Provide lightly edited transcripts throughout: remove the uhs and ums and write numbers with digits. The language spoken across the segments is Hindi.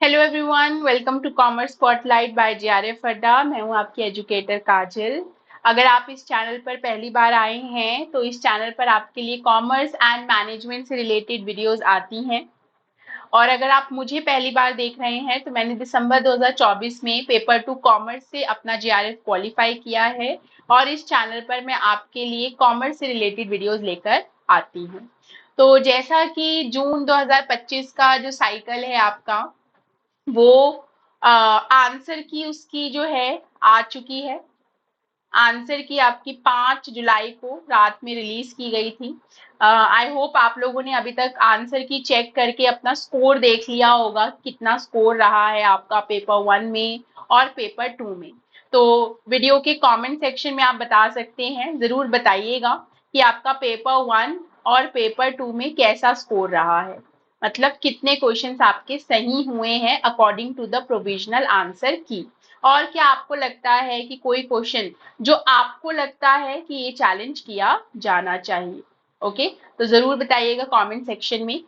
Hello everyone, welcome to commerce spotlight by JRF Adda. मैं हूं आपकी एजुकेटर काजल। अगर आप इस चैनल पर पहली बार आए हैं तो इस चैनल पर आपके लिए कॉमर्स एंड मैनेजमेंट से रिलेटेड वीडियोस आती हैं। और अगर आप मुझे पहली बार देख रहे हैं तो मैंने दिसंबर 2024 में पेपर 2 कॉमर्स से अपना जेआरएफ क्वालिफाई किया है और इस चैनल पर मैं आपके लिए कॉमर्स से रिलेटेड वीडियोस लेकर आती हूँ। तो जैसा कि जून 2025 का जो साइकिल है आपका, वो आंसर की उसकी जो है आ चुकी है। आंसर की आपकी 5 जुलाई को रात में रिलीज की गई थी। आई होप आप लोगों ने अभी तक आंसर की चेक करके अपना स्कोर देख लिया होगा, कितना स्कोर रहा है आपका पेपर 1 में और पेपर 2 में। तो वीडियो के कमेंट सेक्शन में आप बता सकते हैं, जरूर बताइएगा कि आपका पेपर 1 और पेपर 2 में कैसा स्कोर रहा है, मतलब कितने क्वेश्चंस आपके सही हुए हैं according to the provisional answer key. और क्या आपको लगता है कि कोई क्वेश्चन जो आपको लगता है कि ये चैलेंज किया जाना चाहिए? ओके, तो जरूर बताइएगा कमेंट सेक्शन में।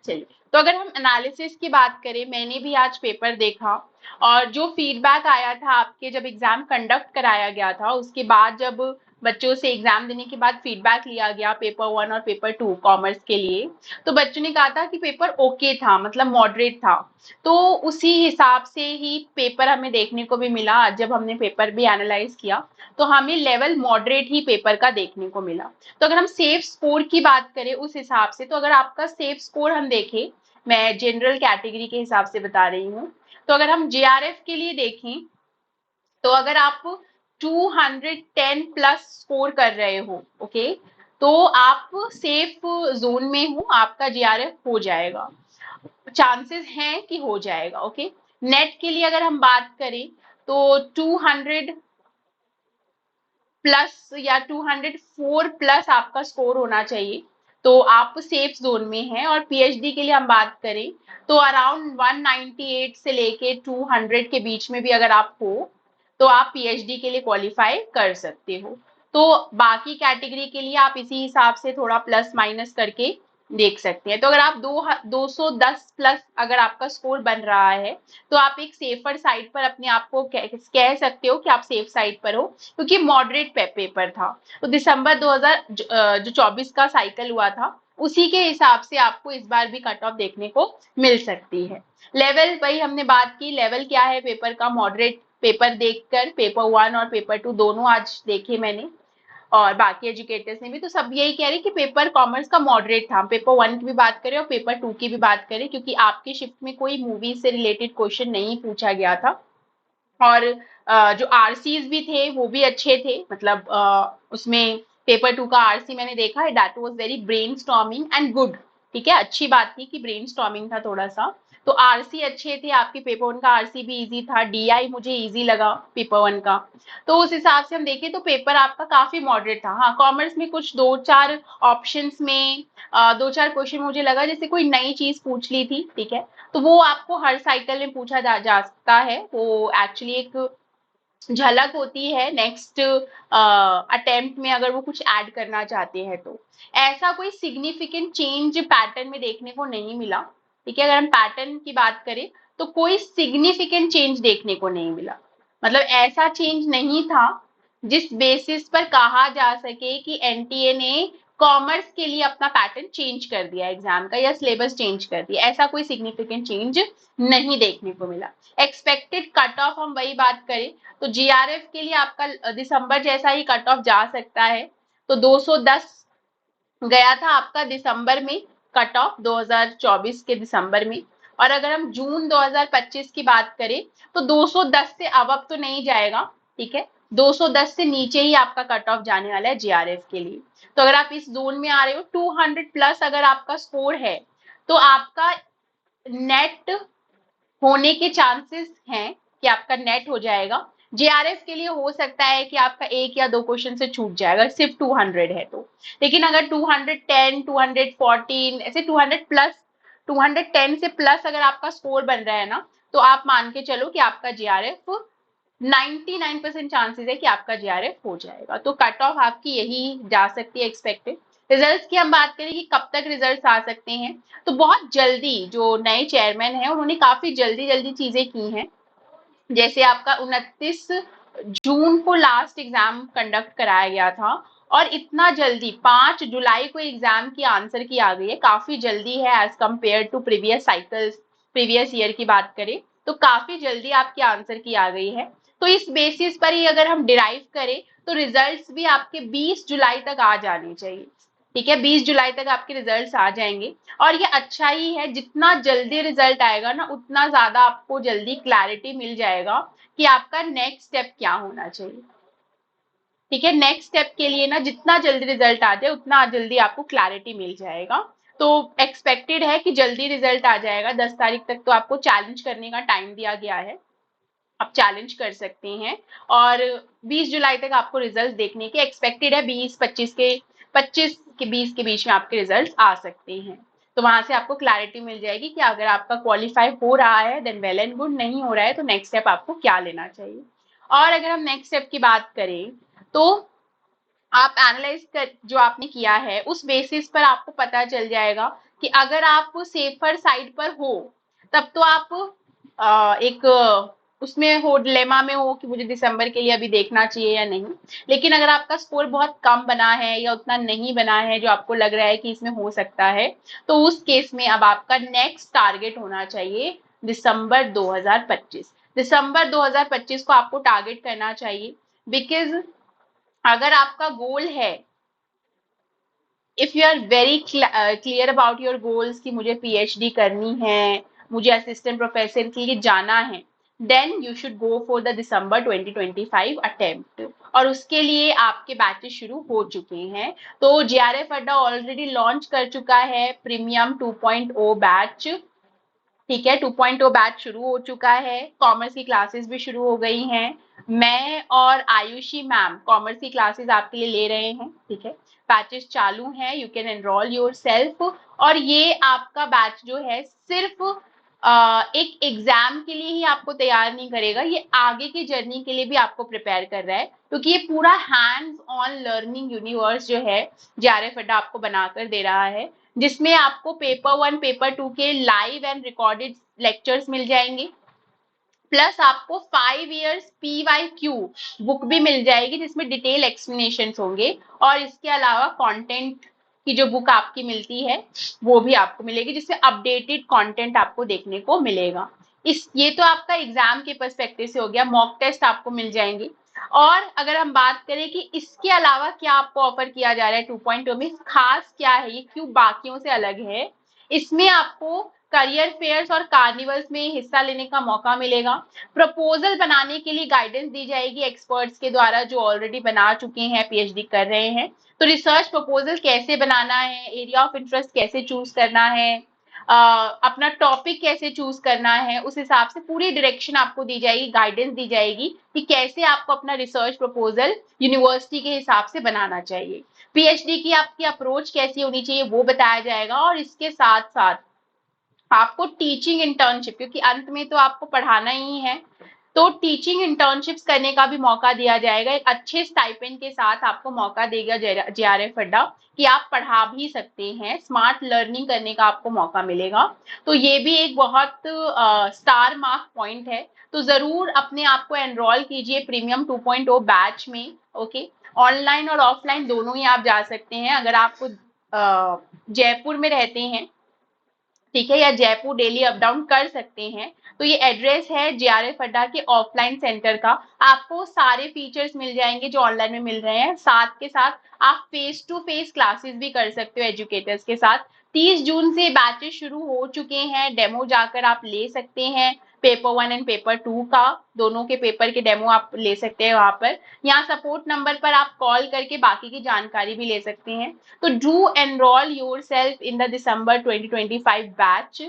चलिए, तो अगर हम एनालिसिस की बात करें, मैंने भी आज पेपर देखा और जो फीडबैक आया था आपके जब एग्जाम कंडक्ट कराया गया था उसके बाद, जब बच्चों से एग्जाम देने के बाद फीडबैक लिया गया पेपर 1 और पेपर 2 कॉमर्स के लिए, तो बच्चों ने कहा था कि पेपर ओके था, मतलब मॉडरेट था। तो उसी हिसाब से ही पेपर हमें देखने को भी मिला। आज जब हमने पेपर भी एनालाइज किया तो हमें लेवल मॉडरेट ही पेपर का देखने को मिला। तो अगर हम सेफ स्कोर की बात करें उस हिसाब से, तो अगर आपका सेफ स्कोर हम देखें, मैं जनरल कैटेगरी के हिसाब से बता रही हूँ, तो अगर हम जेआरएफ के लिए देखें तो अगर आप 210 प्लस स्कोर कर रहे हो, ओके, तो आप सेफ जोन में हो, आपका जेआरएफ हो जाएगा, चांसेस हैं कि हो जाएगा। ओके, नेट के लिए अगर हम बात करें तो 200 प्लस या 204 प्लस आपका स्कोर होना चाहिए, तो आप सेफ जोन में हैं। और पीएचडी के लिए हम बात करें तो अराउंड 198 से लेके 200 के बीच में भी अगर आप हो तो आप पीएचडी के लिए क्वालिफाई कर सकते हो। तो बाकी कैटेगरी के लिए आप इसी हिसाब से थोड़ा प्लस माइनस करके देख सकते हैं। तो अगर आप 210 प्लस अगर आपका स्कोर बन रहा है तो आप एक सेफर साइड पर अपने आप को कह सकते हो कि आप सेफ साइड पर हो, क्योंकि मॉडरेट पेपर था। तो दिसंबर 2024 का साइकिल हुआ था, उसी के हिसाब से आपको इस बार भी कट ऑफ देखने को मिल सकती है। लेवल वही हमने बात की, लेवल क्या है पेपर का, मॉडरेट पेपर देखकर पेपर 1 और पेपर 2 दोनों आज देखे मैंने और बाकी एजुकेटर्स ने भी, तो सब यही कह रहे हैं कि पेपर कॉमर्स का मॉडरेट था। पेपर 1 की भी बात करें और पेपर 2 की भी बात करें, क्योंकि आपकी शिफ्ट में कोई मूवी से रिलेटेड क्वेश्चन नहीं पूछा गया था। और जो आरसीज भी थे वो भी अच्छे थे, मतलब उसमें पेपर 2 का आरसी मैंने देखा है, that was very brain storming and good. ठीक है, अच्छी बात थी कि ब्रेन स्टॉर्मिंग था थोड़ा सा। तो आरसी अच्छे थे आपके, पेपर 1 का आरसी भी इजी था, डीआई मुझे इजी लगा पेपर 1 का। तो उस हिसाब से हम देखें तो पेपर आपका काफी मॉडरेट था। हाँ, कॉमर्स में कुछ दो चार ऑप्शंस में दो चार क्वेश्चन मुझे लगा जैसे कोई नई चीज पूछ ली थी, ठीक है, तो वो आपको हर साइकिल में पूछा जा सकता है, वो एक्चुअली एक झलक होती है नेक्स्ट अटेम्प्ट में अगर वो कुछ ऐड करना चाहते हैं तो। ऐसा कोई सिग्निफिकेंट चेंज पैटर्न में देखने को नहीं मिला। ठीक है, अगर हम पैटर्न की बात करें तो कोई सिग्निफिकेंट चेंज देखने को नहीं मिला, मतलब ऐसा चेंज नहीं था जिस बेसिस पर कहा जा सके कि एनटीए ने कॉमर्स के लिए अपना पैटर्न चेंज कर दिया एग्जाम का या सिलेबस चेंज कर दिया, ऐसा कोई सिग्निफिकेंट चेंज नहीं देखने को मिला। एक्सपेक्टेड कट ऑफ हम वही बात करें तो जीआरएफ के लिए आपका दिसंबर जैसा ही कट ऑफ जा सकता है, तो 210 गया था आपका दिसंबर में कट ऑफ 2024 के दिसंबर में। और अगर हम जून 2025 की बात करें तो 210 से अब तो नहीं जाएगा, ठीक है, 210 से नीचे ही आपका कट ऑफ जाने वाला है जीआरएफ के लिए। तो अगर आप इस जोन में आ रहे हो 200 प्लस अगर आपका स्कोर है तो आपका नेट होने के चांसेस हैं कि आपका नेट हो जाएगा। जेआरएफ के लिए हो सकता है कि आपका एक या दो क्वेश्चन से छूट जाए अगर सिर्फ 200 है तो, लेकिन अगर 210 214 ऐसे 200 प्लस 210 से प्लस अगर आपका स्कोर बन रहा है ना, तो आप मान के चलो कि आपका जेआरएफ 99% चांसेस है कि आपका जेआरएफ हो जाएगा। तो कट ऑफ आपकी यही जा सकती है एक्सपेक्टेड, रिजल्ट्स की हम बात करें कि कब तक रिजल्ट्स आ सकते हैं, तो बहुत जल्दी जो नए चेयरमैन हैं उन्होंने काफी जल्दी जल्दी चीजें की हैं। जैसे आपका 29 जून को लास्ट एग्जाम कंडक्ट कराया गया था, और इतना जल्दी 5 जुलाई को एग्जाम की आंसर की आ गई है, काफी जल्दी है as compare to previous cycles. Previous year की बात करें तो काफी जल्दी आपकी आंसर की आ गई है। तो इस बेसिस पर ही अगर हम डिराइव करें तो रिजल्ट्स भी आपके 20 जुलाई तक आ जाने चाहिए। ठीक है, 20 जुलाई तक आपके रिजल्ट्स आ जाएंगे। और ये अच्छा ही है, जितना जल्दी रिजल्ट आएगा ना उतना ज्यादा आपको जल्दी क्लैरिटी मिल जाएगा कि आपका नेक्स्ट स्टेप क्या होना चाहिए। ठीक है, नेक्स्ट स्टेप के लिए ना जितना जल्दी रिजल्ट आ जाए उतना जल्दी आपको क्लैरिटी मिल जाएगा। तो एक्सपेक्टेड है कि जल्दी रिजल्ट आ जाएगा। 10 तारीख तक तो आपको चैलेंज करने का टाइम दिया गया है, आप चैलेंज कर सकते हैं। और 20 जुलाई तक आपको रिजल्ट देखने के एक्सपेक्टेड है। 25 के बीच में आपके रिजल्ट आ सकते हैं। तो वहां से आपको क्लैरिटी मिल जाएगी कि अगर आपका क्वालिफाई हो रहा है देन वेल एंड गुड, नहीं हो रहा है तो नेक्स्ट स्टेप आपको क्या लेना चाहिए। और अगर हम नेक्स्ट स्टेप की बात करें तो आप एनालाइज कर जो आपने किया है उस बेसिस पर आपको पता चल जाएगा कि अगर आप सेफर साइड पर हो तब तो आप एक उसमें हो, डिलेमा में हो कि मुझे दिसंबर के लिए अभी देखना चाहिए या नहीं। लेकिन अगर आपका स्कोर बहुत कम बना है या उतना नहीं बना है जो आपको लग रहा है कि इसमें हो सकता है, तो उस केस में अब आपका नेक्स्ट टारगेट होना चाहिए दिसंबर 2025। दिसंबर 2025 को आपको टारगेट करना चाहिए। बिकॉज अगर आपका गोल है, if you are very clear about your goals कि मुझे पीएचडी करनी है, मुझे असिस्टेंट प्रोफेसर के लिए जाना है, then you should go for the December 2025 attempt. और उसके लिए आपके बैचेस शुरू हो चुके हैं। तो जेआरएफ अड्डा ऑलरेडी लॉन्च कर चुका है प्रीमियम 2.0 बैच। ठीक है, 2.0 बैच शुरू हो चुका है, कॉमर्स की क्लासेस भी शुरू हो गई हैं। मैं और आयुषी मैम कॉमर्स की क्लासेस आपके लिए ले रहे हैं। ठीक है, बैचेस चालू हैं, you can enrol your self. और ये आपका बैच जो है सिर्फ एक एग्जाम के लिए ही आपको तैयार नहीं करेगा, ये आगे की जर्नी के लिए भी आपको प्रिपेयर कर रहा है, क्योंकि ये पूरा हैंड्स ऑन लर्निंग यूनिवर्स जो है जेआरएफ अड्डा आपको बनाकर दे रहा है, जिसमें आपको पेपर 1 पेपर 2 के लाइव एंड रिकॉर्डेड लेक्चर्स मिल जाएंगे। प्लस आपको 5 इयर्स PYQ बुक भी मिल जाएगी जिसमें डिटेल एक्सप्लेनेशन होंगे। और इसके अलावा कंटेंट की जो बुक आपकी मिलती है वो भी आपको मिलेगी, जिसमें अपडेटेड कंटेंट आपको देखने को मिलेगा। इस ये तो आपका एग्जाम के पर्सपेक्टिव से हो गया। मॉक टेस्ट आपको मिल जाएंगे। और अगर हम बात करें कि इसके अलावा क्या आपको ऑफर किया जा रहा है 2.0 में, खास क्या है, ये क्यों बाकियों से अलग है, इसमें आपको करियर फेयर्स और कार्निवल्स में हिस्सा लेने का मौका मिलेगा। प्रपोजल बनाने के लिए गाइडेंस दी जाएगी एक्सपर्ट्स के द्वारा जो ऑलरेडी बना चुके हैं, पीएचडी कर रहे हैं। तो रिसर्च प्रपोजल कैसे बनाना है, एरिया ऑफ इंटरेस्ट कैसे चूज करना है, अपना टॉपिक कैसे चूज करना है, उस हिसाब से पूरी डायरेक्शन आपको दी जाएगी, गाइडेंस दी जाएगी कि कैसे आपको अपना रिसर्च प्रपोजल यूनिवर्सिटी के हिसाब से बनाना चाहिए। पीएचडी की आपकी अप्रोच कैसी होनी चाहिए वो बताया जाएगा। और इसके साथ साथ आपको टीचिंग इंटर्नशिप, क्योंकि अंत में तो आपको पढ़ाना ही है, तो टीचिंग इंटर्नशिप्स करने का भी मौका दिया जाएगा। एक अच्छे स्टाइपेंड के साथ आपको मौका देगा जेआरएफ अड्डा कि आप पढ़ा भी सकते हैं, स्मार्ट लर्निंग करने का आपको मौका मिलेगा। तो ये भी एक बहुत स्टार मार्क पॉइंट है। तो जरूर अपने आप को एनरोल कीजिए प्रीमियम 2.0 बैच में। ओके, ऑनलाइन और ऑफलाइन दोनों ही आप जा सकते हैं। अगर आप जयपुर में रहते हैं, ठीक है, या जयपुर डेली अप डाउन कर सकते हैं, तो ये एड्रेस है जेआरएफ अड्डा के ऑफलाइन सेंटर का। आपको सारे फीचर्स मिल जाएंगे जो ऑनलाइन में मिल रहे हैं, साथ के साथ आप फेस टू फेस क्लासेस भी कर सकते हो एजुकेटर्स के साथ। 30 जून से बैचेस शुरू हो चुके हैं, डेमो जाकर आप ले सकते हैं। पेपर 1 एंड पेपर 2 का दोनों के पेपर के डेमो आप ले सकते हैं वहां पर। यहाँ सपोर्ट नंबर पर आप कॉल करके बाकी की जानकारी भी ले सकते हैं। तो do enroll yourself in the December 2025 batch,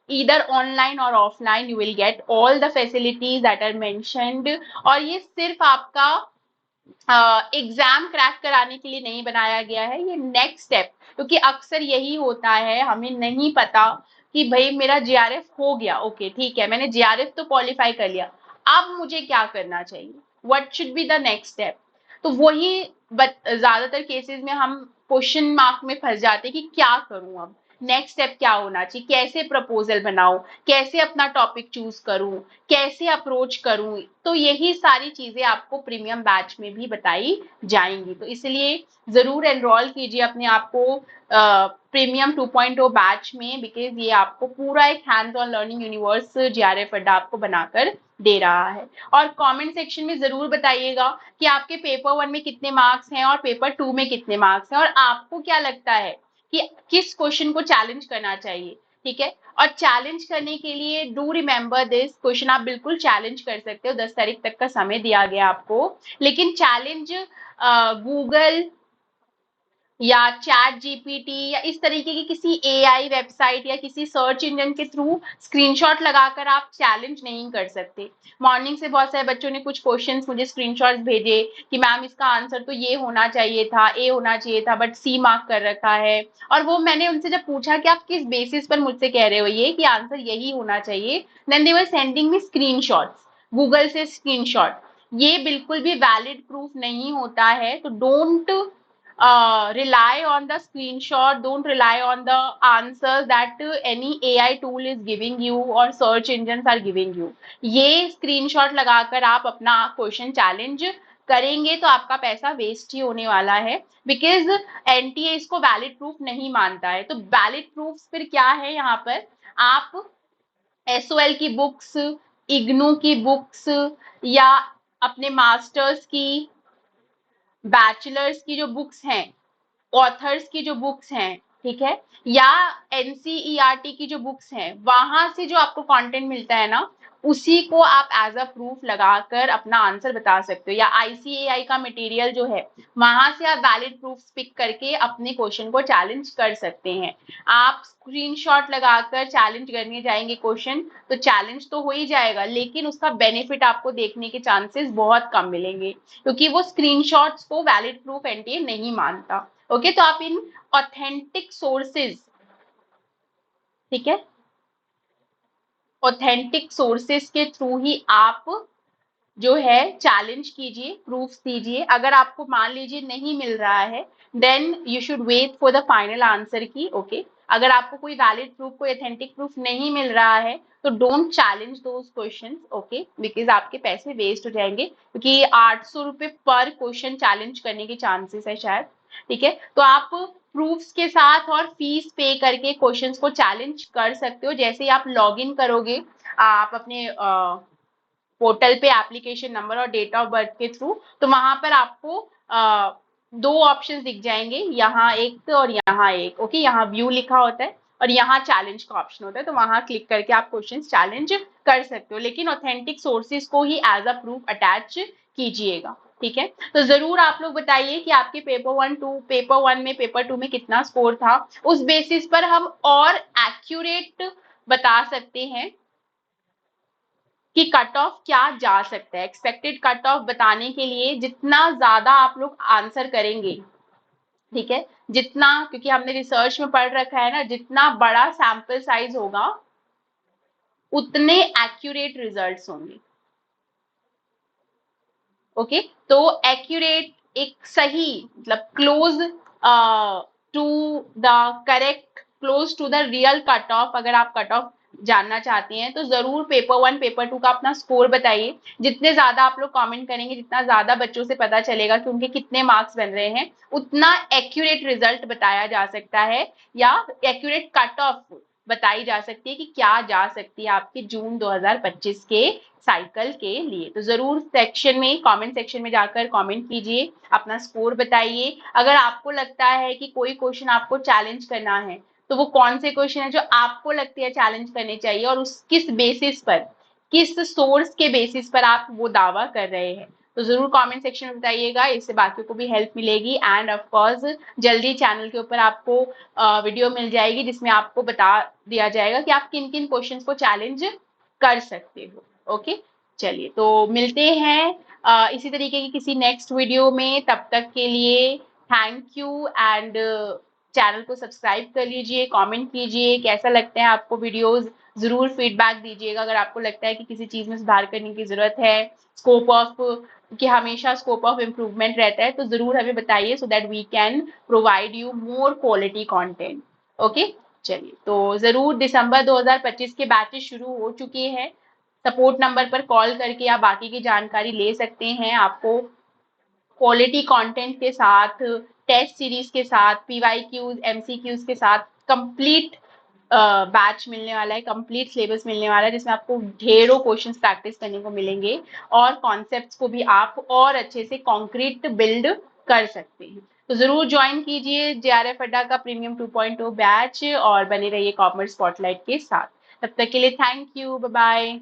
either online or offline, you will get all the facilities that are mentioned। और ये सिर्फ आपका एग्जाम क्रैक कराने के लिए नहीं बनाया गया है, ये नेक्स्ट स्टेप, क्योंकि अक्सर यही होता है, हमें नहीं पता कि भाई मेरा जेआरएफ हो गया, ओके ठीक है, मैंने जेआरएफ तो क्वालिफाई कर लिया, अब मुझे क्या करना चाहिए, what should be the next step. तो वही ज्यादातर केसेस में हम क्वेश्चन मार्क में फंस जाते हैं कि क्या करूं, अब नेक्स्ट स्टेप क्या होना चाहिए, कैसे प्रपोजल बनाऊं, कैसे अपना टॉपिक चूज करूं, कैसे अप्रोच करूं। तो यही सारी चीजें आपको प्रीमियम बैच में भी बताई जाएंगी। तो इसलिए जरूर एनरोल कीजिए अपने आप को प्रीमियम 2.0 बैच में, बिकॉज ये आपको पूरा एक hands on learning universe JRF अड्डा आपको बनाकर दे रहा है। और कमेंट सेक्शन में जरूर बताइएगा कि आपके पेपर 1 में कितने मार्क्स हैं और पेपर 2 में कितने मार्क्स हैं, और आपको क्या लगता है कि किस क्वेश्चन को चैलेंज करना चाहिए। ठीक है, और चैलेंज करने के लिए डू रिमेंबर दिस क्वेश्चन आप बिल्कुल चैलेंज कर सकते हो, 10 तारीख तक का समय दिया गया आपको। लेकिन चैलेंज गूगल या चैट जीपीटी या इस तरीके की किसी एआई वेबसाइट या किसी सर्च इंजन के थ्रू स्क्रीनशॉट लगाकर आप चैलेंज नहीं कर सकते। मॉर्निंग से बहुत सारे बच्चों ने कुछ क्वेश्चंस मुझे स्क्रीनशॉट्स भेजे कि मैम इसका आंसर तो ये होना चाहिए था, ए होना चाहिए था, बट सी मार्क कर रखा है। और वो मैंने उनसे जब पूछा कि आप किस बेसिस पर मुझसे कह रहे हो ये कि आंसर यही होना चाहिए, then they were sending me screenshots, Google से स्क्रीनशॉट। ये बिल्कुल भी वैलिड प्रूफ नहीं होता है। तो don't rely on the screenshot, don't rely on the answers that any AI tool is giving you or search engines are giving you. ये स्क्रीनशॉट लगाकर आप अपना क्वेश्चन चैलेंज करेंगे तो आपका पैसा वेस्ट ही होने वाला है, बिकॉज एनटीए इसको वैलिड प्रूफ नहीं मानता है। तो वैलिड प्रूफ फिर क्या है, यहाँ पर आप एसओएल की बुक्स, इग्नू की बुक्स, या अपने मास्टर्स की, बैचलर्स की जो बुक्स हैं, ऑथर्स की जो बुक्स हैं, ठीक है, या एनसीईआरटी की जो बुक्स हैं, वहां से जो आपको कंटेंट मिलता है ना, उसी को आप एज अ प्रूफ लगाकर अपना आंसर बता सकते हो। या आईसीएआई का मटेरियल जो है, वहां से आप वैलिड प्रूफ पिक करके अपने क्वेश्चन को चैलेंज कर सकते हैं। आप स्क्रीनशॉट लगाकर चैलेंज करने जाएंगे क्वेश्चन, तो चैलेंज तो हो ही जाएगा, लेकिन उसका बेनिफिट आपको देखने के चांसेस बहुत कम मिलेंगे, क्योंकि वो स्क्रीनशॉट्स को वैलिड प्रूफ एनटीए नहीं मानता। ओके, तो आप इन ऑथेंटिक सोर्सेज, ठीक है, ऑथेंटिक सोर्सेज के थ्रू ही आप जो है चैलेंज कीजिए, प्रूफ्स दीजिए। अगर आपको मान लीजिए नहीं मिल रहा है, then you should wait for the final answer key. Okay, अगर आपको कोई वैलिड प्रूफ, कोई ऑथेंटिक प्रूफ नहीं मिल रहा है, तो don't challenge those questions, okay, because आपके पैसे वेस्ट हो जाएंगे, क्योंकि 800 रुपए पर क्वेश्चन चैलेंज करने के चांसेस है शायद। ठीक है, तो आप प्रूफ्स के साथ और फीस पे करके क्वेश्चंस को चैलेंज कर सकते हो। जैसे ही आप लॉग इन करोगे आप अपने पोर्टल पे एप्लीकेशन नंबर और डेट ऑफ बर्थ के थ्रू, तो वहां पर आपको दो ऑप्शंस दिख जाएंगे, यहाँ एक और यहाँ एक। ओके, यहाँ व्यू लिखा होता है और यहाँ चैलेंज का ऑप्शन होता है, तो वहां क्लिक करके आप क्वेश्चन चैलेंज कर सकते हो, लेकिन ऑथेंटिक सोर्सेज को ही एज अ प्रूफ अटैच कीजिएगा। ठीक है, तो जरूर आप लोग बताइए कि आपके पेपर वन में, पेपर 2 में कितना स्कोर था। उस बेसिस पर हम और एक्यूरेट बता सकते हैं कि कट ऑफ क्या जा सकता है। एक्सपेक्टेड कट ऑफ बताने के लिए जितना ज्यादा आप लोग आंसर करेंगे, ठीक है, जितना, क्योंकि हमने रिसर्च में पढ़ रखा है ना, जितना बड़ा सैंपल साइज होगा उतने एक्यूरेट रिजल्ट्स होंगे। ओके, तो एक्यूरेट, एक सही, मतलब close to the correct, close to the real cut off, अगर आप कट ऑफ जानना चाहते हैं तो जरूर पेपर 1 पेपर 2 का अपना स्कोर बताइए। जितने ज्यादा आप लोग कमेंट करेंगे, जितना ज्यादा बच्चों से पता चलेगा कि उनके कितने मार्क्स बन रहे हैं, उतना एक्यूरेट रिजल्ट बताया जा सकता है, या एक्यूरेट कट ऑफ बताई जा सकती है कि क्या जा सकती है आपके जून 2025 के साइकिल के लिए। तो जरूर सेक्शन में, कमेंट सेक्शन में जाकर कमेंट कीजिए, अपना स्कोर बताइए। अगर आपको लगता है कि कोई क्वेश्चन आपको चैलेंज करना है, तो वो कौन से क्वेश्चन है जो आपको लगती है चैलेंज करने चाहिए, और उस किस बेसिस पर, किस सोर्स के बेसिस पर आप वो दावा कर रहे हैं, तो जरूर कमेंट सेक्शन में बताइएगा। इससे बाकियों को भी हेल्प मिलेगी। एंड ऑफ कोर्स जल्दी चैनल के ऊपर आपको वीडियो मिल जाएगी, जिसमें आपको बता दिया जाएगा कि आप किन किन क्वेश्चंस को चैलेंज कर सकते हो। ओके, चलिए, तो मिलते हैं इसी तरीके की किसी नेक्स्ट वीडियो में। तब तक के लिए थैंक यू, एंड चैनल को सब्सक्राइब कर लीजिए, कमेंट कीजिए कैसा लगता है आपको वीडियोस, जरूर फीडबैक दीजिएगा। अगर आपको लगता है कि किसी चीज में सुधार करने की जरूरत है, स्कोप ऑफ कि हमेशा स्कोप ऑफ इम्प्रूवमेंट रहता है, तो जरूर हमें बताइए so that we can provide you more quality content. Okay, चलिए, तो जरूर दिसंबर 2025 के बैचेस शुरू हो चुके हैं। सपोर्ट नंबर पर कॉल करके आप बाकी की जानकारी ले सकते हैं। आपको क्वालिटी कंटेंट के साथ, टेस्ट सीरीज के साथ, पीवाई क्यूज, एमसीक्यूज के साथ कंप्लीट बैच मिलने वाला है, कंप्लीट सिलेबस मिलने वाला है, जिसमें आपको ढेरों क्वेश्चंस प्रैक्टिस करने को मिलेंगे और कॉन्सेप्ट्स को भी आप और अच्छे से कॉन्क्रीट बिल्ड कर सकते हैं। तो जरूर ज्वाइन कीजिए जेआरएफ अड्डा का प्रीमियम 2.0 बैच और बने रहिए कॉमर्स स्पॉटलाइट के साथ। तब तक के लिए थैंक यू, बाय बाय।